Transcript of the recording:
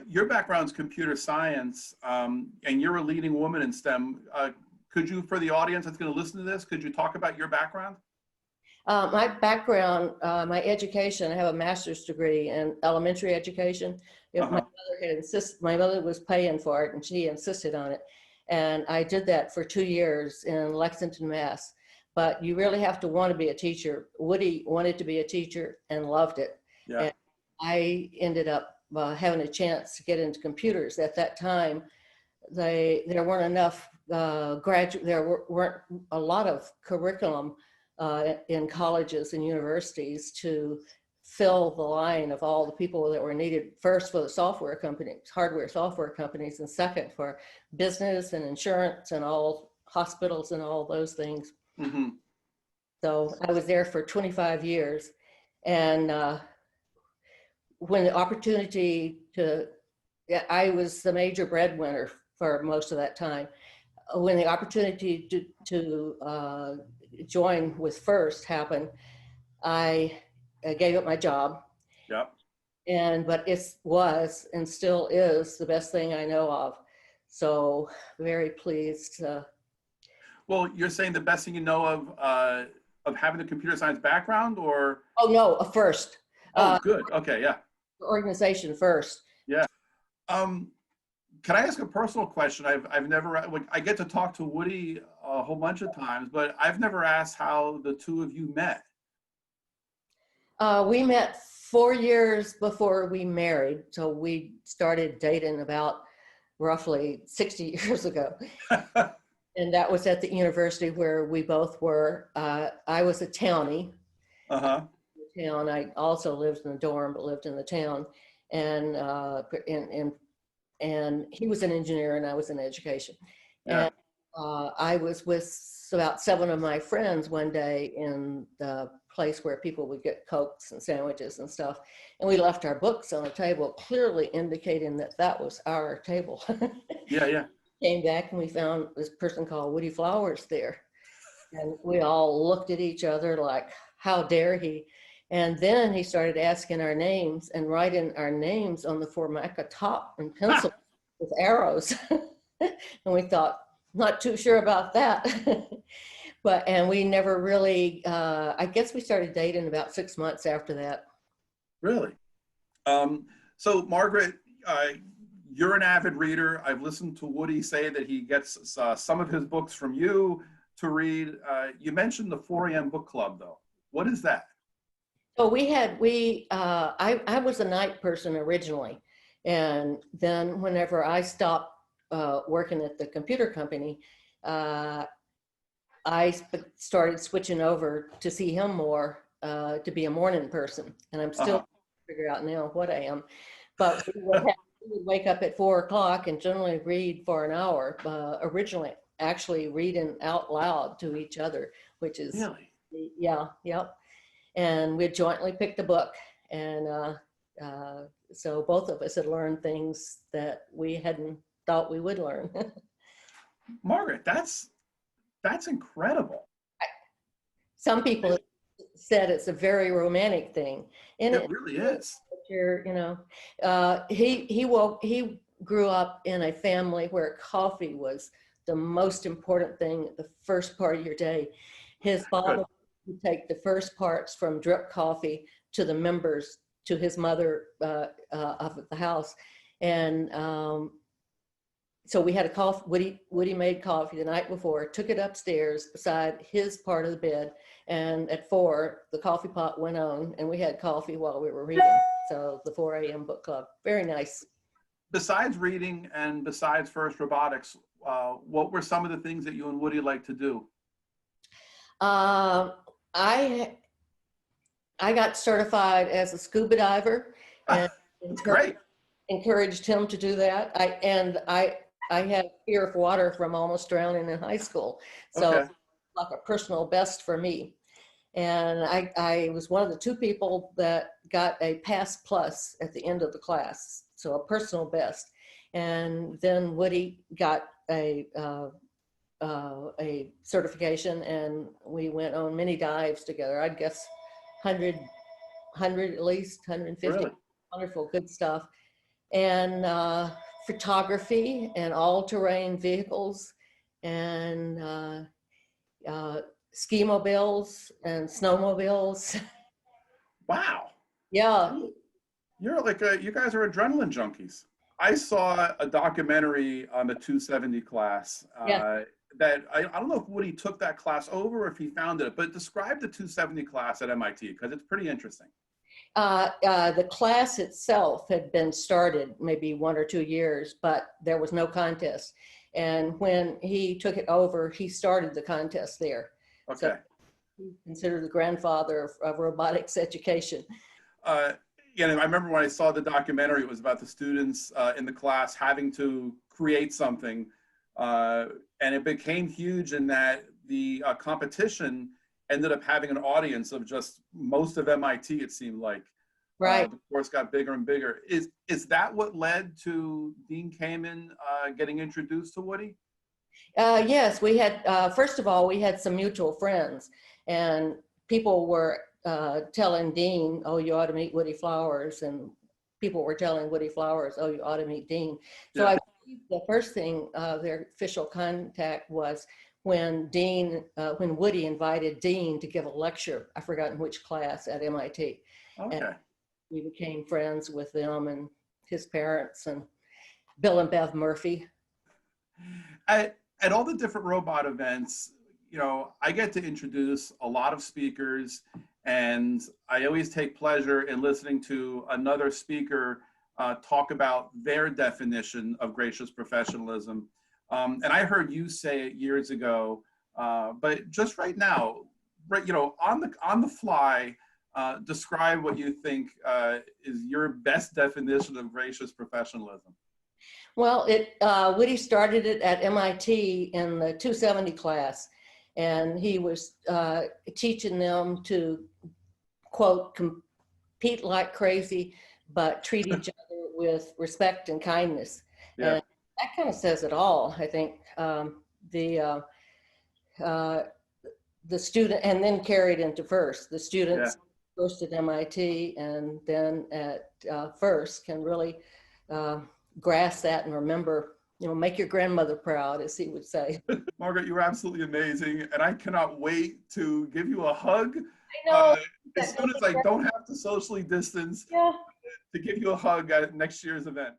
Your background's computer science, and you're a leading woman in STEM. Could you, for the audience that's going to listen to this, could you talk about your background? My background, my education, I have a master's degree in elementary education. My mother was paying for it and she insisted on it. And I did that for 2 years in Lexington, Mass. But you really have to want to be a teacher. Woody wanted to be a teacher and loved it. Yeah. And I ended up having a chance to get into computers. At that time, there weren't enough there weren't a lot of curriculum in colleges and universities to fill the line of all the people that were needed, first for the software companies, hardware software companies, and second for business and insurance and all hospitals and all those things. Mm-hmm. So I was there for 25 years. And when the opportunity I was the major breadwinner for most of that time. When the opportunity to join with FIRST happened, I gave up my job. Yep. But it was and still is the best thing I know of. So very pleased. Well, you're saying the best thing you know of having a computer science background, or? Oh no, FIRST. Oh, good. Okay, yeah. Organization FIRST. Yeah. Can I ask a personal question? I've never, I get to talk to Woody a whole bunch of times, but I've never asked how the two of you met. We met 4 years before we married. So we started dating about roughly 60 years ago. And that was at the university where we both were. I was a townie. Town. I also lived in the dorm, but lived in the town. And he was an engineer and I was in education. Yeah. And I was with about 7 of my friends one day in the place where people would get Cokes and sandwiches and stuff. And we left our books on the table, clearly indicating that that was our table. Yeah, yeah. Came back and we found this person called Woody Flowers there. And we all looked at each other like, how dare he? And then he started asking our names and writing our names on the Formica top in pencil with arrows. And we thought, not too sure about that. And we never really, I guess we started dating about 6 months after that. Really? So Margaret, you're an avid reader. I've listened to Woody say that he gets some of his books from you to read. You mentioned the 4 a.m. book club though. What is that? So I was a night person originally. And then whenever I stopped working at the computer company, I started switching over to see him more, to be a morning person. And I'm still trying to figure out now what I am. But we would wake up at 4 o'clock and generally read for an hour, originally actually reading out loud to each other, which is, really? Yeah, yep. And we'd jointly pick the book. And so both of us had learned things that we hadn't thought we would learn. Margaret, that's incredible. Some people said it's a very romantic thing. And it really is. He grew up in a family where coffee was the most important thing the first part of your day. His father would take the first parts from drip coffee to the members, to his mother of the house. And so we had a coffee, Woody made coffee the night before, took it upstairs beside his part of the bed. And at 4, the coffee pot went on and we had coffee while we were reading. So the 4 a.m. book club, very nice. Besides reading and besides FIRST Robotics, what were some of the things that you and Woody like to do? I got certified as a scuba diver and encouraged him to do that. I had fear of water from almost drowning in high school. So it's like a personal best for me. And I was one of the 2 people that got a pass plus at the end of the class. So a personal best. And then Woody got a certification and we went on many dives together. I'd guess 100 at least, 150. Really? Wonderful, good stuff. and photography and all-terrain vehicles and ski mobiles and snowmobiles. Wow. Yeah, You're like you guys are adrenaline junkies. I saw a documentary on the 270 class yeah. that I don't know if Woody took that class over or if he found it, but describe the 270 class at MIT because it's pretty interesting. The class itself had been started maybe 1 or 2 years, but there was no contest. And when he took it over, he started the contest there. So Okay. he's considered the grandfather of robotics education. Uh, yeah, and I remember when I saw the documentary, it was about the students in the class having to create something. And it became huge in that the competition ended up having an audience of just most of MIT, it seemed like. Right. The course got bigger and bigger. Is that what led to Dean Kamen getting introduced to Woody? Yes, we had, first of all, we had some mutual friends, and people were telling Dean, oh, you ought to meet Woody Flowers, and people were telling Woody Flowers, oh, you ought to meet Dean. So Yeah. I believe the first thing, their official contact was when when Woody invited Dean to give a lecture, I've forgotten which class at MIT. And Okay. we became friends with them and his parents and Bill and Bev Murphy. At all the different robot events, you know, I get to introduce a lot of speakers, and I always take pleasure in listening to another speaker talk about their definition of gracious professionalism. And I heard you say it years ago, but just right now, right, you know, on the fly, describe what you think is your best definition of gracious professionalism. Well, Woody started it at MIT in the 270 class, and he was teaching them to, quote, compete like crazy, but treat each other with respect and kindness. Yeah. And that kind of says it all, I think. The student, and then carried into FIRST. The students first at MIT and then at FIRST can really grasp that and remember, you know, make your grandmother proud, as he would say. Margaret, you were absolutely amazing, and I cannot wait to give you a hug. I know. As soon as I don't have to socially distance, Yeah. to give you a hug at next year's event.